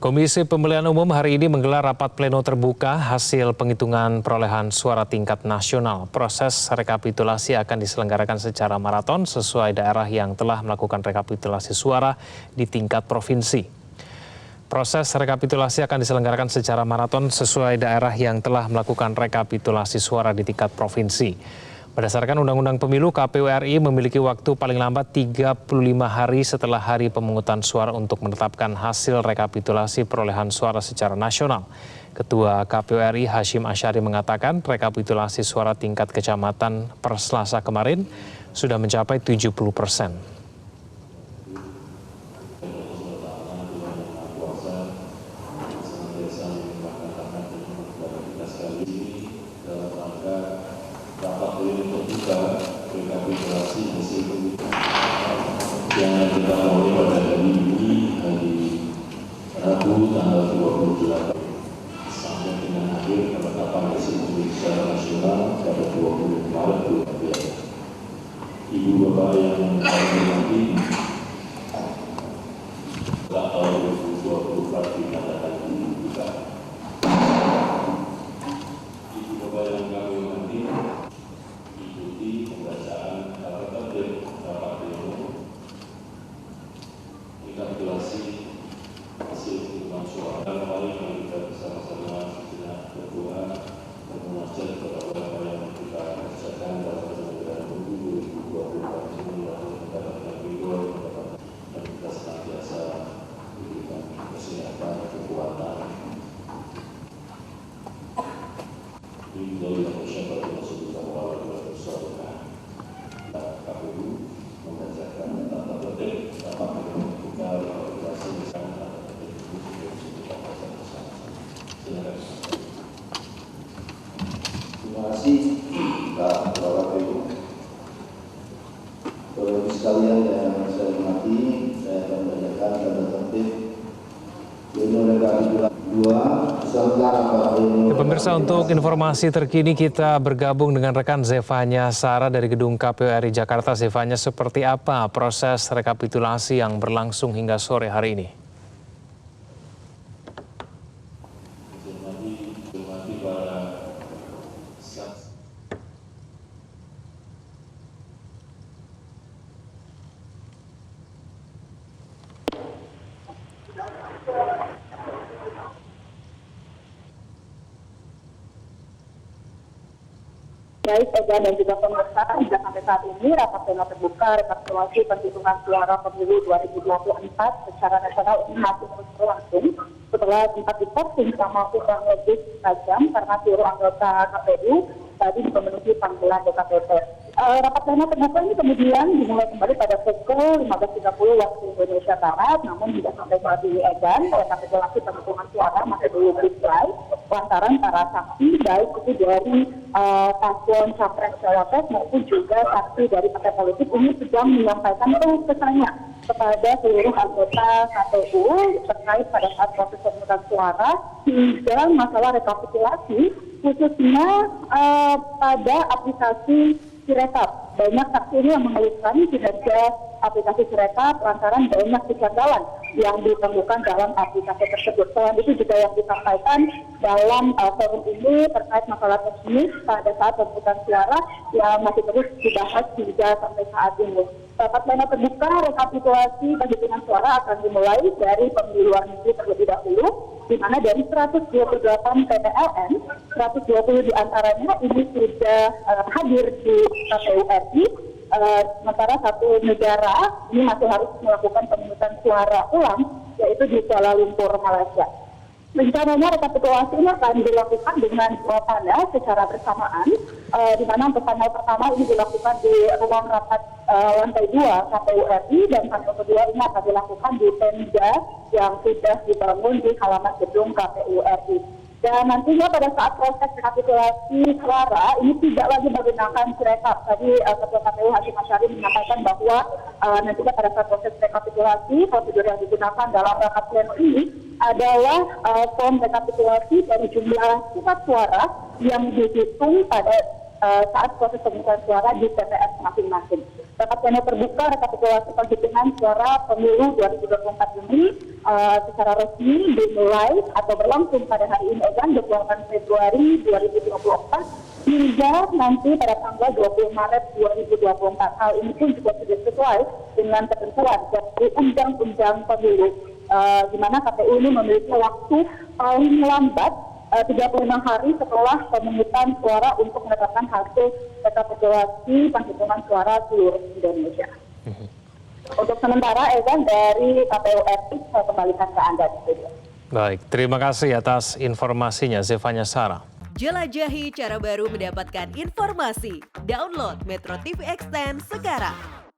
Komisi Pemilihan Umum hari ini menggelar rapat pleno terbuka hasil penghitungan perolehan suara tingkat nasional. Proses rekapitulasi akan diselenggarakan secara maraton sesuai daerah yang telah melakukan rekapitulasi suara di tingkat provinsi. Proses rekapitulasi akan diselenggarakan secara maraton sesuai daerah yang telah melakukan rekapitulasi suara di tingkat provinsi. Berdasarkan Undang-Undang Pemilu, KPU RI memiliki waktu paling lambat 35 hari setelah hari pemungutan suara untuk menetapkan hasil rekapitulasi perolehan suara secara nasional. Ketua KPU RI Hashim Asyari mengatakan rekapitulasi suara tingkat kecamatan per Selasa kemarin sudah mencapai 70%. Rekapitulasi hasil yang kita mulai pada hari ini, hari Rabu tanggal 28 sampai dengan akhir penetapan hasil secara nasional pada 20 Maret 2024. Ibu Bapak yang saya hormati, tahun 2024 dikatakan dibuka. Ibu Bapak yang kami hormati, ikuti pembacaan rapat pleno rekapitulasi hasil penghitungan suara. Mari kita bersama-sama sejenak berdoa dan menajat kepada Allah yang kita kerjakan dalam penyelenggaraan pemilu 2024 ini, dalam mendapatkan ridho dan kita senantiasa diberikan kesehatan, kekuatan. Dari masyarakat yang sudah mengawal bersama KPU membacakan tata tertib rapat pleno terbuka rekapitulasi bersama Terima kasih Pak Ketua KPU. Bapak-Ibu sekalian yang saya hormati, saya akan membacakan tata tertib pleno rekapitulasi 2 serta rapat pleno. Pemirsa, untuk informasi terkini kita bergabung dengan rekan Zevanya Sarah dari Gedung KPU RI Jakarta. Zevanya, seperti apa proses rekapitulasi yang berlangsung hingga sore hari ini? Baik, Ega dan juga pemirsa, hingga sampai saat ini rapat pleno terbuka rekapitulasi penghitungan suara pemilu 2024 secara nasional ini masih terus berlangsung setelah sempat diposting selama kurang lebih 4 jam karena seluruh anggota KPU tadi memenuhi panggilan DKPP. Rapat pleno terbuka ini kemudian dimulai kembali pada pukul 15.30 waktu Indonesia Barat, namun tidak sampai saat ini Egan, rekapitulasi penghitungan suara masih belum dimulai lantaran para saksi baik itu dari paslon capres cawapres maupun juga saksi dari partai politik ini sedang menyampaikan kesannya kepada seluruh anggota KPU terkait pada saat proses pemungutan suara hingga masalah rekapitulasi khususnya pada aplikasi Sirekap. Banyak saksi ini yang mengeluhkan kinerja aplikasi Sirekap lantaran banyak kejanggalan yang ditemukan dalam aplikasi tersebut. Selain itu juga yang disampaikan dalam forum ini terkait masalah teknis pada saat pemungutan suara yang masih terus dibahas hingga sampai saat ini. Rapat pleno terbuka rekapitulasi penghitungan suara akan dimulai dari pemilu luar negeri terlebih dahulu, di mana dari 128 PPLN, 120 diantaranya ini sudah hadir di KPU RI, sementara satu negara ini masih harus melakukan pemungutan suara ulang, yaitu di Kuala Lumpur, Malaysia. Rencananya rekapitulasi ini akan dilakukan dengan 2 panel secara bersamaan, di mana untuk panel pertama ini dilakukan di ruang rapat lantai 2 KPU RI dan panel kedua ini akan dilakukan di tenda yang sudah dibangun di halaman gedung KPU RI. Dan nantinya pada saat proses rekapitulasi suara ini tidak lagi menggunakan Sirekap. Tadi Ketua KPU Hashim Asyari menyampaikan bahwa nantinya pada saat proses rekapitulasi prosedur yang digunakan dalam rapat pleno ini adalah form rekapitulasi dari jumlah surat suara yang dihitung pada saat proses pemungutan suara di TPS masing-masing. rapat pleno terbuka rekapitulasi penghitungan suara pemilu 2024 ini secara resmi dimulai atau berlangsung pada hari ini, 28 Februari 2024 hingga nanti pada tanggal 20 Maret 2024. Hal ini pun juga sudah sesuai dengan ketentuan dari Undang-Undang Pemilu, di mana KPU ini memiliki waktu paling lambat 35 hari setelah pemungutan suara untuk menetapkan hasil rekapitulasi penghitungan suara seluruh Indonesia. Untuk sementara, Evan, dari KPU RI, saya kembalikan ke Anda di studio. Baik, terima kasih atas informasinya, Zevanya Sarah. Jelajahi cara baru mendapatkan informasi. Download Metro TV Extend sekarang.